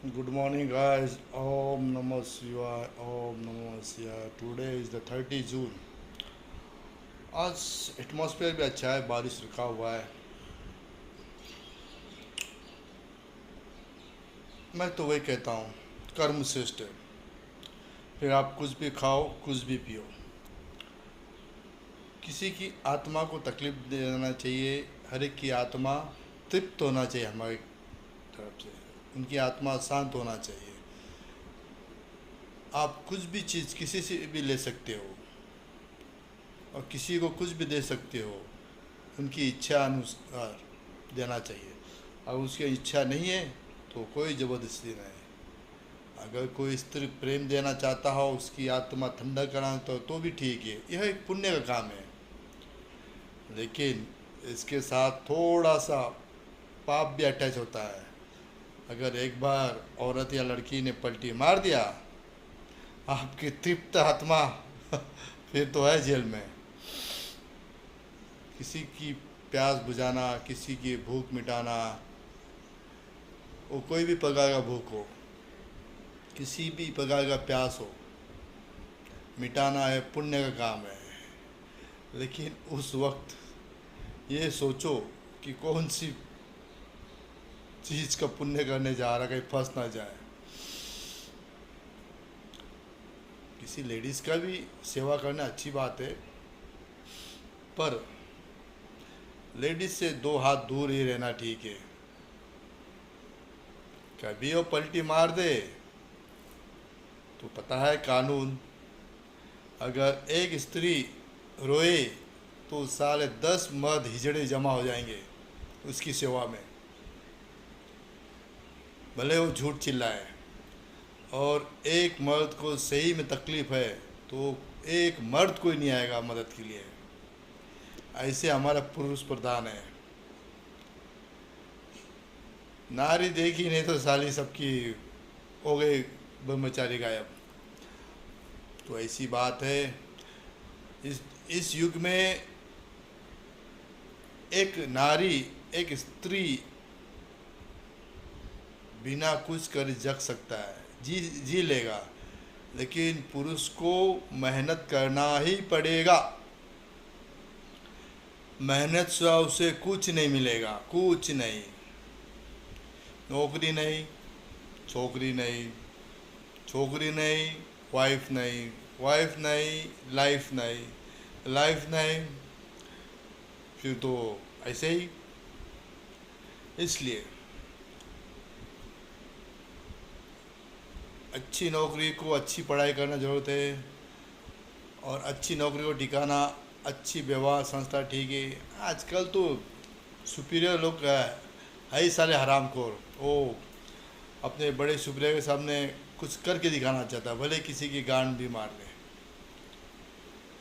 Good morning, guys. Om Namah Shivaya. Om Namah Shivaya. Today is the 30 June. आज atmosphere भी अच्छा है, बारिश रुका हुआ है। मैं तो वही कहता हूँ, कर्म श्रेष्ठ है। फिर आप कुछ भी खाओ, कुछ भी पियो, किसी की आत्मा को तकलीफ देना चाहिए। हर एक की आत्मा तृप्त होना चाहिए हमारी तरफ से, उनकी आत्मा शांत होना चाहिए। आप कुछ भी चीज़ किसी से भी ले सकते हो और किसी को कुछ भी दे सकते हो, उनकी इच्छा अनुसार देना चाहिए। अगर उसकी इच्छा नहीं है तो कोई ज़बरदस्ती नहीं। अगर कोई स्त्री प्रेम देना चाहता हो, उसकी आत्मा ठंडा कराना तो भी ठीक है, यह एक पुण्य का काम है। लेकिन इसके साथ थोड़ा सा पाप भी अटैच होता है। अगर एक बार औरत या लड़की ने पलटी मार दिया, आपकी तृप्त आत्मा फिर तो है जेल में। किसी की प्यास बुझाना, किसी की भूख मिटाना, वो कोई भी प्रकार का भूख हो, किसी भी प्रकार का प्यास हो, मिटाना है, पुण्य का काम है। लेकिन उस वक्त ये सोचो कि कौन सी चीज़ का पुण्य करने जा रहा, कहीं फंस ना जाए। किसी लेडीज़ का भी सेवा करना अच्छी बात है, पर लेडीज़ से दो हाथ दूर ही रहना ठीक है। कभी वो पलटी मार दे तो पता है कानून, अगर एक स्त्री रोए तो साले 10 मर्द हिजड़े जमा हो जाएंगे उसकी सेवा में, भले वो झूठ चिल्लाए। और एक मर्द को सही में तकलीफ़ है तो एक मर्द कोई नहीं आएगा मदद के लिए। ऐसे हमारा पुरुष प्रधान है। नारी देखी नहीं तो साली सबकी हो गई ब्रह्मचारी गायब। तो ऐसी बात है, इस युग में एक नारी, एक स्त्री बिना कुछ कर जग सकता है, जी जी लेगा। लेकिन पुरुष को मेहनत करना ही पड़ेगा। मेहनत से उसे कुछ नहीं मिलेगा, कुछ नहीं। नौकरी नहीं, छोकरी नहीं, छोकरी नहीं, वाइफ नहीं, वाइफ नहीं, लाइफ नहीं, लाइफ नहीं, फिर तो ऐसे ही। इसलिए अच्छी नौकरी को अच्छी पढ़ाई करना ज़रूरत है, और अच्छी नौकरी को टिकाना अच्छी व्यवहार संस्था ठीक है। आजकल तो सुपीरियर लोग है ही सारे हरामखोर। वो अपने बड़े सुपीरियर के सामने कुछ करके दिखाना चाहता है, भले किसी की गांड भी मार दे,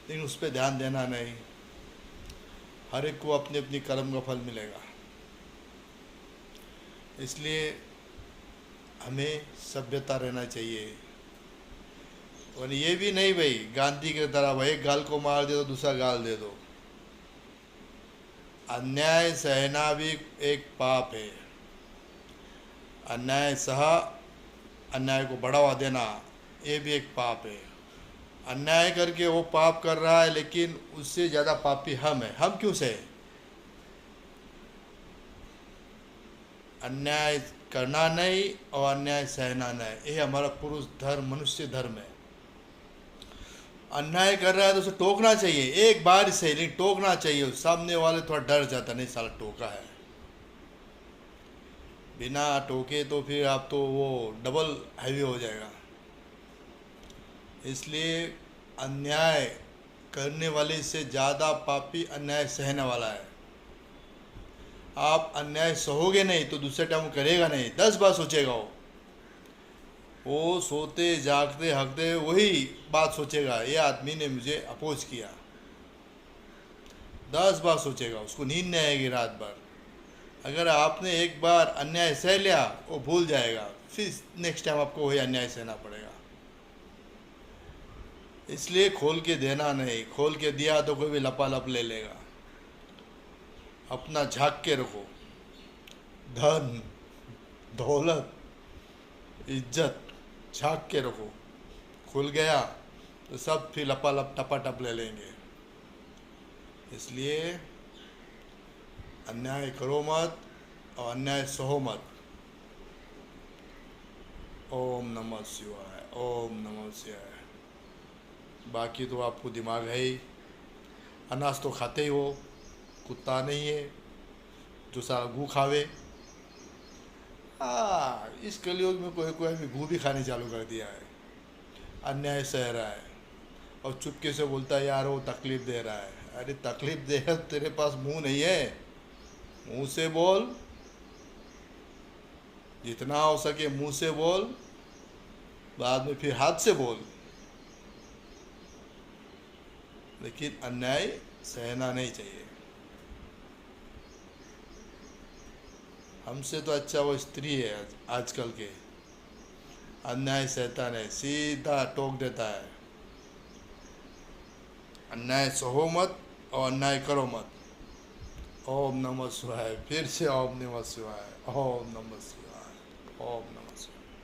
लेकिन उस पर ध्यान देना नहीं। हर एक को अपनी अपनी कर्म का फल मिलेगा। इसलिए हमें सभ्यता रहना चाहिए। और ये भी नहीं भाई गांधी की तरह भाई एक गाल को मार दे तो दूसरा गाल दे दो। अन्याय सहना भी एक पाप है। अन्याय सहा, अन्याय को बढ़ावा देना, ये भी एक पाप है। अन्याय करके वो पाप कर रहा है, लेकिन उससे ज़्यादा पापी हम है। हम क्यों सहे? अन्याय करना नहीं और अन्याय सहना नहीं, ये हमारा पुरुष धर्म, मनुष्य धर्म है। अन्याय कर रहा है तो उसे टोकना चाहिए, एक बार से, लेकिन टोकना चाहिए। सामने वाले थोड़ा डर जाता, नहीं साला टोका है। बिना टोके तो फिर आप तो वो डबल हैवी हो जाएगा। इसलिए अन्याय करने वाले से ज़्यादा पापी अन्याय सहने वाला है। आप अन्याय सहोगे नहीं तो दूसरे टाइम करेगा नहीं, 10 बार सोचेगा। वो सोते जागते हकते वही बात सोचेगा, ये आदमी ने मुझे अपोज किया। 10 बार सोचेगा, उसको नींद नहीं आएगी रात भर। अगर आपने एक बार अन्याय सह लिया, वो भूल जाएगा, फिर नेक्स्ट टाइम आपको वही अन्याय सहना पड़ेगा। इसलिए खोल के देना नहीं, खोल के दिया तो कोई भी लपालप ले लेगा। अपना झाँक के रखो। धन दौलत इज्जत झाँक के रखो। खुल गया तो सब फिर लपालप टपाटप ले लेंगे। इसलिए अन्याय करो मत और अन्याय सहो मत। ओम नमः शिवाय, ओम नमः शिवाय। बाकी तो आपको दिमाग है ही, अनाज तो खाते ही हो, कुत्ता नहीं है जो सारा गू खावे। इस कलयुग में कोई कोई अभी गू भी खाने चालू कर दिया है, अन्याय सह रहा है और चुपके से बोलता है यार वो तकलीफ दे रहा है। अरे तकलीफ दे रहा, तेरे पास मुंह नहीं है, मुंह से बोल, जितना हो सके मुंह से बोल, बाद में फिर हाथ से बोल, लेकिन अन्याय सहना नहीं चाहिए। हमसे तो अच्छा वो स्त्री है आजकल के, अन्याय सहता नहीं, सीधा टोक देता है। अन्याय सहो मत और अन्याय करो मत। ओम नमः शिवाय। फिर से ओम नमः शिवाय, ओम नमः शिवाय, ओम नमः शिवाय।